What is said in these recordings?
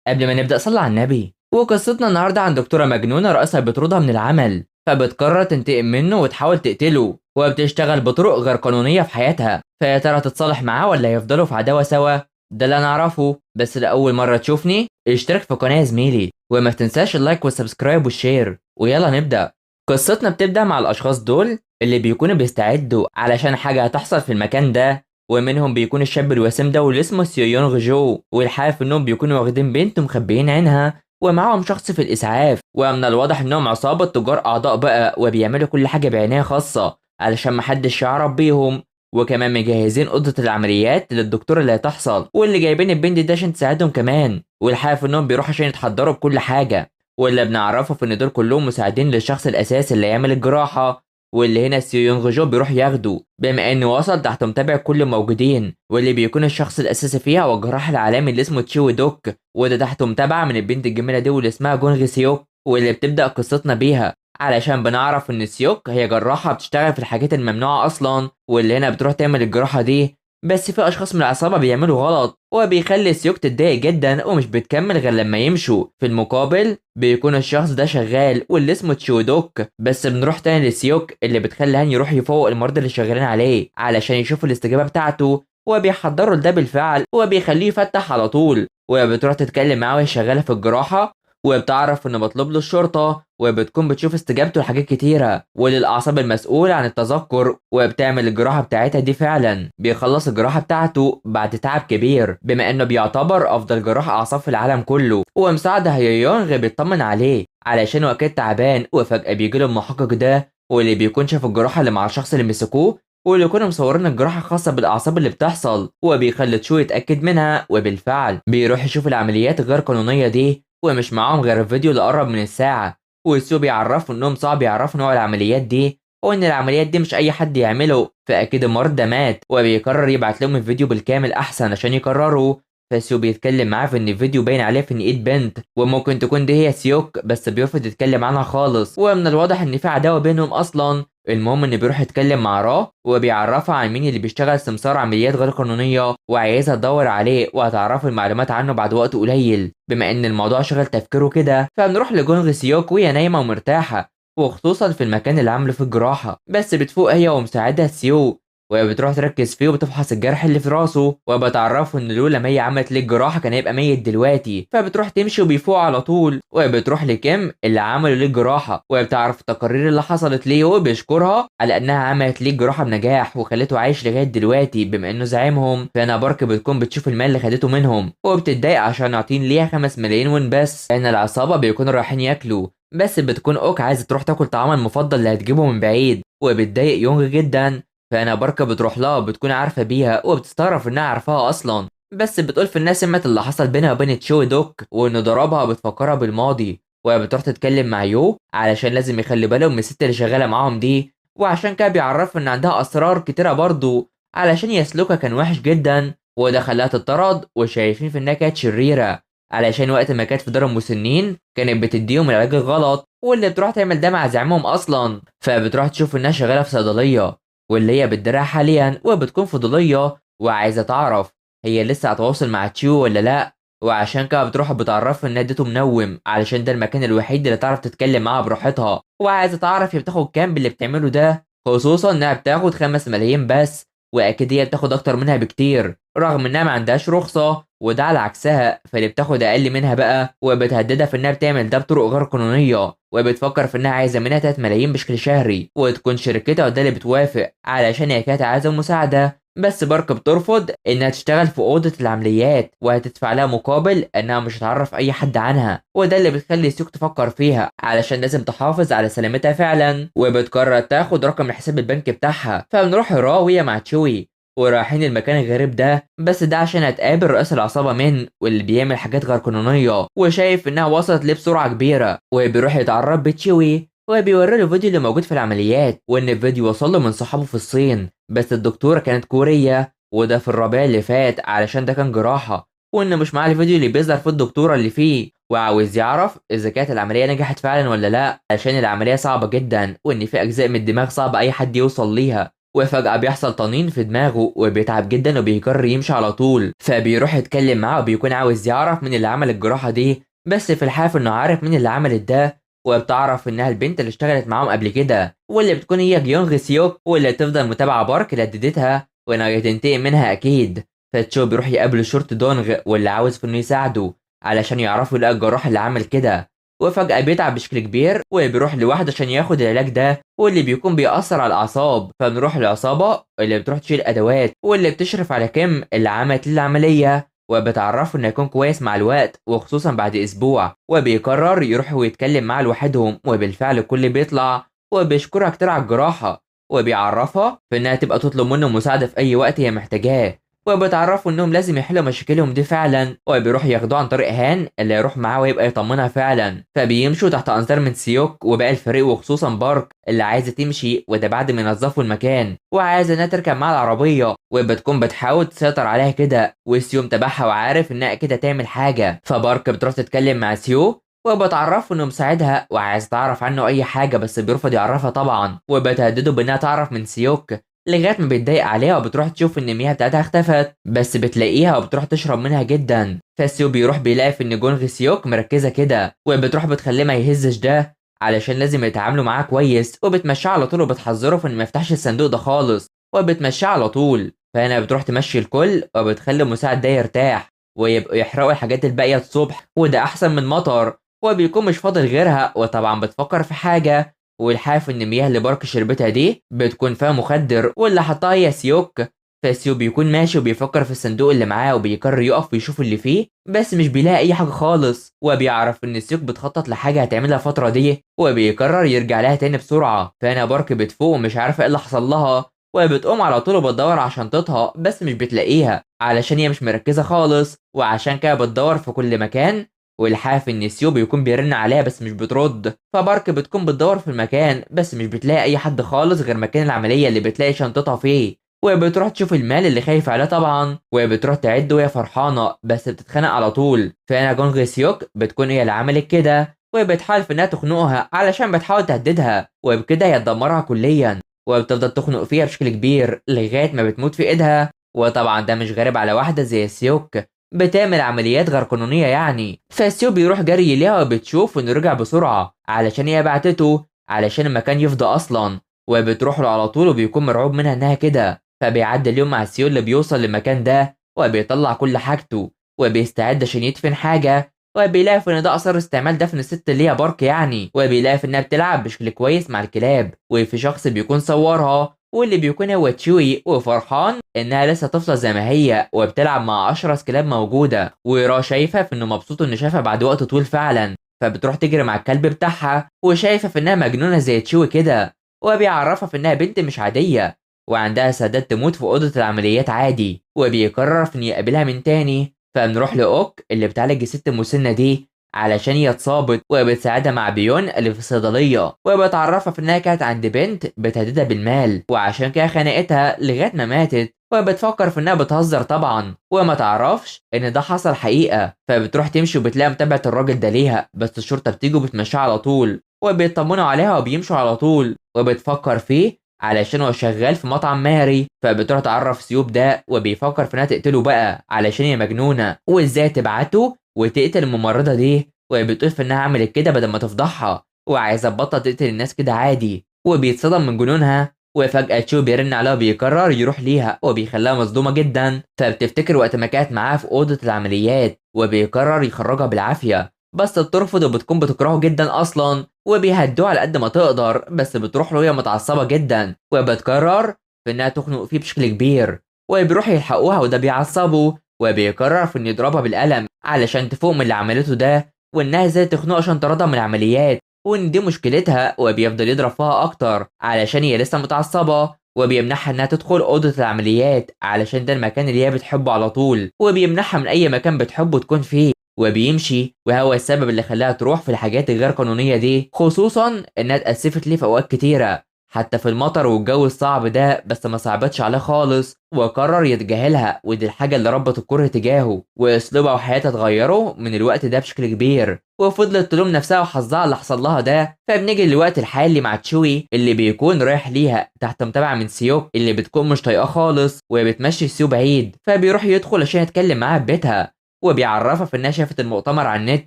قبل ما نبدأ صلي على النبي. وقصتنا النهاردة عن دكتورة مجنونة رئيسها بيطردها من العمل، فبتقرر تنتقم منه وتحاول تقتله، وبتشتغل بطرق غير قانونية في حياتها. فيا ترى تتصالح معاه ولا يفضلوا في عداوة سوا؟ ده اللي انا اعرفه. بس لأول مرة تشوفني اشترك في القناة يا زميلي، وما تنساش اللايك والسبسكرايب والشير. ويلا نبدأ. قصتنا بتبدأ مع الأشخاص دول اللي بيكونوا بيستعدوا علشان حاجة هتحصل في المكان ده، ومنهم بيكون الشاب الوسيم ده واللي اسمه سيو جو، والحاف انهم بيكونوا واخدين بنت ومخبيين عينها، ومعاهم شخص في الاسعاف. ومن الواضح انهم عصابة تجار اعضاء بقى، وبيعملوا كل حاجة بعناية خاصة علشان محدش يعرف بيهم. وكمان مجهزين اوضة العمليات للدكتور اللي هتحصل، واللي جايبين البنت دي عشان تساعدهم كمان. والحاف انهم بيروحوا عشان يتحضروا بكل حاجة. واللي بنعرفه في ان دول كلهم مساعدين للشخص الاساسي اللي يعمل الجراحة، واللي هنا سيو يونغ جو بيروح ياخده بما انه وصل تحت متابع كل الموجودين، واللي بيكون الشخص الاساسي فيها هو الجراح العالمي اللي اسمه تشيو دوك، وده تحت متابعه من البنت الجميله دي واللي اسمها جونغ سيوك، واللي بتبدا قصتنا بيها علشان بنعرف ان سيوك هي جراحه بتشتغل في الحاجات الممنوعه اصلا، واللي هنا بتروح تعمل الجراحه دي. بس في اشخاص من العصابه بيعملوا غلط، وبيخلي سيوك تتضايق جدا ومش بتكمل غير لما يمشوا. في المقابل بيكون الشخص ده شغال واللي اسمه تشودوك. بس بنروح تاني لسيوك اللي بتخلي هان يروح يفوق المرضى اللي شغالين عليه علشان يشوفوا الاستجابة بتاعته، وبيحضروا لده بالفعل وبيخليه يفتح على طول. وبتروح تتكلم معاه وهي شغالة في الجراحة، وبتعرف انه مطلوب له الشرطة، وبتكون بتشوف استجابته لحاجات كتيرة وللأعصاب المسؤول عن التذكر. وبتعمل الجراحة بتاعتها دي فعلا، بيخلص الجراحة بتاعته بعد تعب كبير بما انه بيعتبر افضل جراح اعصاب في العالم كله. ومساعدة هيونغ بيطمن عليه علشان هو اكيد تعبان، وفجأة بيجيله المحقق ده واللي بيكون شاف الجراحة اللي مع الشخص اللي مسكوه، واللي يكونوا مصورين الجراحة الخاصة بالأعصاب اللي بتحصل، وبيخلي تشو يتأكد منها. وبالفعل بيروح يشوف العمليات الغير قانونية دي، ومش معاهم غير الفيديو اللي قرب من الساعة. وسو بيعرفوا انهم صعب يعرفوا نوع العمليات دي، وان العمليات دي مش اي حد يعمله، فاكيد المريض ده مات. وبيقرر يبعت لهم الفيديو بالكامل احسن عشان يقرروا. فسيو بيتكلم معاه في ان الفيديو باين عليه في ان ايد بنت، وممكن تكون دي هي سيوك، بس بيرفض يتكلم عنها خالص، ومن الواضح ان في عداوه بينهم اصلا. المهم انه بيروح يتكلم مع را، وبيعرفها عن مين اللي بيشتغل سمسار عمليات غير قانونيه، وعايزها تدور عليه وهتعرف المعلومات عنه بعد وقت قليل. بما ان الموضوع شغل تفكيره كده، فبنروح لجونغ سيوك وهي نايمه ومرتاحه، وخصوصا في المكان اللي عامله فيه الجراحه. بس بتفوق هي ومساعدها سيو، وهي بتروح تركز فيه وبتفحص الجرح اللي في راسه، وبتعرفه ان لولا ما هي عملت ليه الجراحه كان هيبقى ميت دلوقتي. فبتروح تمشي وبيفوق على طول، وبتروح لكيم اللي عملوا ليه الجراحه، وبتعرف التقارير اللي حصلت ليه، وبيشكرها على انها عملت ليه الجراحه بنجاح وخلته عايش لغايه دلوقتي بما انه زعيمهم. فانا بارك بتكون بتشوف المال اللي خدته منهم، وبتتضايق عشان عاطين ليها 5 ملايين وين بس، لان العصابه بيكونوا رايحين ياكلوا. بس بتكون اوك عايزه تروح تاكل طعامها المفضل اللي هتجيبه من بعيد، وبتضايق يونغ جدا. فانا بركة بتروح لها وبتكون عارفة بيها، وبتستغرب انها عارفاها اصلا. بس بتقول في الناس سمعت اللي حصل بينها وبين تشو دوك، وانه ضربها بتفكرها بالماضي. وبتروح تتكلم مع يو علشان لازم يخلي بالهم من الست اللي شغالة معاهم دي، وعشان كده بيعرفوا ان عندها اسرار كتيرة برضه علشان يسلكها كان وحش جدا، وده خلاها تطرد. وشايفين في انها كانت شريرة علشان وقت ما كانت في دار المسنين كانت بتديهم العلاج الغلط، واللي بتروح تعمل ده مع زعيمهم اصلا. فبتروح تشوف انها شغالة في صيدلية، واللي هي بتدرع حاليا، وبتكون فضولية وعايزة تعرف هي لسه هتواصل مع تشيو ولا لا. وعشان كده بتروح بتعرف ان اديته منوم علشان ده المكان الوحيد اللي تعرف تتكلم معاها براحتها، وعايزة تعرف هي بتاخد كام باللي بتعمله ده، خصوصا انها بتاخد 5 ملايين بس، واكيد هي بتاخد اكتر منها بكتير رغم انها ما عندهاش رخصة. وده على عكسها، فاللي بتاخد اقل منها بقى، وبتهددها في انها بتعمل ده بطرق غير قانونيه، وبتفكر في انها عايزه منها 3 ملايين بشكل شهري، وتكون شركتها ده اللي بتوافق علشان هي كانت عايزه مساعده. بس بارك بترفض انها تشتغل في اوضه العمليات، وهتدفع لها مقابل انها مش هتعرف اي حد عنها، وده اللي بتخلي سيوك تفكر فيها علشان لازم تحافظ على سلامتها فعلا. وبتقرر تاخد رقم حساب البنك بتاعها. فبنروح راوية مع تشوي ورايحين المكان الغريب ده، بس ده عشان هتقابل رئيس العصابة من واللي بيعمل حاجات غير قانونية، وشايف انها وصلت ليه بسرعة كبيرة، وبيروح يتعرف بتشوي وبيوري له الفيديو اللي موجود في العمليات، وان الفيديو وصل له من صحابه في الصين، بس الدكتورة كانت كورية، وده في الربيع اللي فات علشان ده كان جراحة، وان مش معاه الفيديو اللي بيظهر في الدكتورة اللي فيه، وعاوز يعرف اذا كانت العملية نجحت فعلا ولا لا، عشان العملية صعبة جدا وان في اجزاء من الدماغ صعب اي حد يوصل ليها. وفجأة بيحصل طنين في دماغه وبيتعب جدا وبيقرر يمشي على طول. فبيروح يتكلم معاه وبيكون عاوز يعرف مين اللي عمل الجراحة دي، بس في الحقيقة انه عارف مين اللي عملت ده، وبتعرف انها البنت اللي اشتغلت معاهم قبل كده، واللي بتكون هي جيونغ سيوك، واللي تفضل متابعة بارك لددتها وانها تنتقم منها اكيد. فتشو بيروح يقابل شورت دونغ واللي عاوز في انه يساعده علشان يعرفوا يلاقي الجراح اللي عمل كده. وفجأة بيتعب بشكل كبير وبيروح لواحد عشان ياخد العلاج ده، واللي بيكون بيأثر على الأعصاب. فبنروح للعصابة اللي بتروح تشيل أدوات واللي بتشرف على كيم اللي عملت العملية، وبتعرفه انه يكون كويس مع الوقت وخصوصا بعد اسبوع. وبيقرر يروح ويتكلم معاه لوحدهم، وبالفعل الكل بيطلع وبيشكرها كتير على الجراحة، وبيعرفها في انها تبقى تطلب منه مساعدة في اي وقت هي محتاجاه، وبتعرفوا انهم لازم يحلوا مشاكلهم دي فعلا. وبيروح ياخدوه عن طريق هان اللي يروح معاه ويبقى يطمنها فعلا. فبيمشوا تحت انظار من سيوك وباقي الفريق وخصوصا بارك اللي عايزه تمشي، وده بعد ما ينظفوا المكان وعايزه انها تركب معاه العربيه، وبتكون بتحاول تسيطر عليها كده، وسيو متابعها وعارف انها كده تعمل حاجه. فبارك بتروح تتكلم مع سيو وبتعرفه انه مساعدها وعايز تعرف عنه اي حاجه، بس بيرفض يعرفها طبعا، وبتهدده بانها تعرف من سيوك لغايه ما بيتضايق عليها وبتروح تشوف ان المياه بتاعتها اختفت، بس بتلاقيها وبتروح تشرب منها جدا. فسيو بيروح بيلاقي في ان جونغ سيوك مركزه كده، وبتروح بتخليه ما يهزش ده علشان لازم يتعاملوا معاه كويس، وبتمشيه على طول وبتحذره في ان ما يفتحش الصندوق ده خالص، وبتمشيه على طول. فهنا بتروح تمشي الكل وبتخلي المساعد ده يرتاح ويبقوا يحرقوا الحاجات الباقيه الصبح، وده احسن من مطر، وبيكون مش فاضل غيرها. وطبعا بتفكر في حاجه، والحاف ان المياه اللي بارك شربتها دي بتكون فيها مخدر واللي حطها هي سيوك. فسيو بيكون ماشي وبيفكر في الصندوق اللي معاه وبيقرر يقف ويشوف اللي فيه، بس مش بيلاقي اي حاجه خالص، وبيعرف ان سيوك بتخطط لحاجه هتعملها الفتره دي، وبيقرر يرجع لها تاني بسرعه. فهنا بارك بتفوق ومش عارفه ايه اللي حصل لها، وبتقوم على طول وبتدور على شنطتها بس مش بتلاقيها علشان هي مش مركزه خالص، وعشان كده بتدور في كل مكان، والحاف ان سيو بيكون بيرن عليها بس مش بترد. فبارك بتكون بتدور في المكان بس مش بتلاقي اي حد خالص غير مكان العمليه اللي بتلاقي شنطتها فيه، وبتروح تشوف المال اللي خايف عليه طبعا، وبتروح تعد وهي فرحانه بس بتتخانق على طول. فهنا جونغ سيوك بتكون هي اللي عملت كده، وبتحاول في انها تخنقها علشان بتحاول تهددها، وبكده هي تدمرها كليا، وبتفضل تخنق فيها بشكل كبير لغايه ما بتموت في ايدها. وطبعا ده مش غريب على واحده زي سيوك بتعمل عمليات غير قانونيه يعني. فسيو بيروح جري ليها وبتشوف انه رجع بسرعه علشان هي بعتته علشان المكان يفضى اصلا، وبتروح له على طول وبيكون مرعوب منها انها كده. فبيعدي اليوم مع سيو اللي بيوصل للمكان ده وبيطلع كل حاجته وبيستعد عشان يدفن حاجه، وبيلاقي في ان ده اثر استعمال دفن الست اللي هي بارك يعني، وبيلاقي في انها بتلعب بشكل كويس مع الكلاب، وفي شخص بيكون صورها واللي بيكون هو تشوي، وفرحان انها لسه طفله زي ما هي وبتلعب مع اشرس كلاب موجوده، ورا شايفه في انه مبسوط انه شافها بعد وقت طويل فعلا. فبتروح تجري مع الكلب بتاعها وشايفه في انها مجنونه زي تشوي كده، وبيعرفها في انها بنت مش عاديه وعندها استعداد تموت في اوضه العمليات عادي، وبيقرر في انه يقابلها من تاني. فبنروح لاوك اللي بتعالج الست المسنه دي علشان هي اتصابت، وبتساعدها مع بيون اللي في الصيدليه، وبتعرفها في انها كانت عند بنت بتهددها بالمال وعشان كده خانقتها لغايه ما ماتت، وبتفكر في انها بتهزر طبعا وما تعرفش ان ده حصل حقيقه. فبتروح تمشي وبتلاقي متابعه الراجل ده ليها، بس الشرطه بتيجي وبتمشيها على طول وبيطمنوا عليها وبيمشوا على طول، وبتفكر فيه علشان هو شغال في مطعم ماري. فبتروح تعرف سيوب ده وبيفكر في انها تقتله بقى علشان هي مجنونه، وازاي تبعته وتقتل الممرضه دي، وبتقول في انها عملت كده بدل ما تفضحها وعايزه تبطل تقتل الناس كده عادي، وبيتصدم من جنونها. وفجأة تشو بيرن عليها وبيقرر يروح ليها وبيخليها مصدومة جدا، فبتفتكر وقت ما كانت معاه في أوضة العمليات وبيقرر يخرجها بالعافية، بس بترفض وبتكون بتكرهه جدا أصلا، وبيهدوه على قد ما تقدر، بس بتروح له وهي متعصبة جدا وبتقرر في إنها تخنق فيه بشكل كبير، وبيروح يلحقوها وده بيعصبه، وبيقرر في إنه يضربها بالقلم علشان تفوق من اللي عملته ده، وإنها إزاي تخنقه عشان تطردها من العمليات، وإن دي مشكلتها، وبيفضل يضرب فيها أكتر علشان هي لسه متعصبة، وبيمنعها إنها تدخل أوضة العمليات علشان ده المكان اللي هي بتحبه على طول، وبيمنعها من أي مكان بتحبه تكون فيه، وبيمشي، وهو السبب اللي خلاها تروح في الحاجات الغير قانونية دي، خصوصا إنها اتأسفت ليه في أوقات كتيرة حتى في المطر والجو الصعب ده، بس ما صعبتش عليه خالص وقرر يتجاهلها، ودي الحاجة اللي ربط الكره تجاهه، واسلوبها وحياتها اتغيروا من الوقت ده بشكل كبير. وفضلت تلوم نفسها وحظها اللي حصل لها ده. فبنيجي للوقت الحالي مع تشوي اللي بيكون رايح ليها تحت متابعه من سيوك اللي بتكون مش طايقاه خالص وبتمشي سيو بعيد. فبيروح يدخل عشان يتكلم معاها في بيتها، وبيعرفها في انها شافت المؤتمر على النت،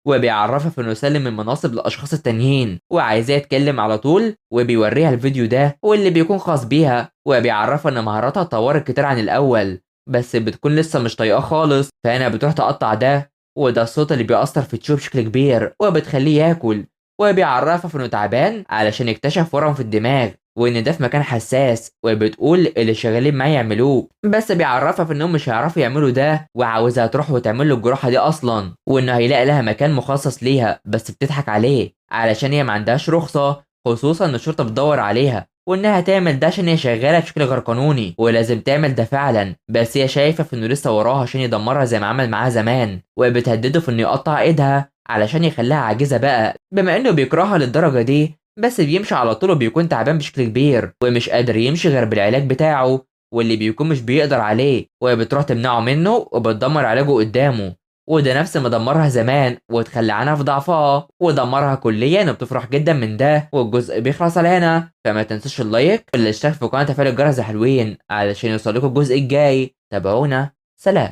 وبيعرفها في انه سلم المناصب للاشخاص التانيين وعايزاه يتكلم على طول، وبيوريها الفيديو ده واللي بيكون خاص بيها، وبيعرفها ان مهاراتها اتطورت كتير عن الاول بس بتكون لسه مش طايقاه خالص. فهنا بتروح تقطع ده، وده الصوت اللي بيأثر في تشو بشكل كبير وبتخليه ياكل. وبيعرفها في انه تعبان علشان اكتشف ورم في الدماغ وان ده في مكان حساس، وبتقول اللي شغالين معاه يعملوه، بس بيعرفها في انهم مش هيعرفوا يعملوا ده، وعاوزها تروح وتعمل له الجراحه دي اصلا، وانه هيلاقي لها مكان مخصص ليها، بس بتضحك عليه علشان هي ما عندهاش رخصه، خصوصا ان الشرطه بتدور عليها، وانها تعمل ده عشان هي شغاله بشكل غير قانوني ولازم تعمل ده فعلا، بس هي شايفه في انه لسه وراها عشان يدمرها زي ما عمل معاها زمان، وبتهدده في انه يقطع ايدها علشان يخليها عاجزه بقى بما انه بيكرهها للدرجه دي. بس بيمشي على طول وبيكون تعبان بشكل كبير ومش قادر يمشي غير بالعلاج بتاعه واللي بيكون مش بيقدر عليه، وبتروح تمنعه منه وبتدمر علاجه قدامه، وده نفس ما دمرها زمان وتخلى عنها في ضعفها ودمرها كليا، وبتفرح جدا من ده. والجزء بيخلص على هنا، فما تنسوش اللايك والاشتراك في قناة تفعيل الجرس يا حلوين علشان يوصلكوا الجزء الجاي. تابعونا، سلام.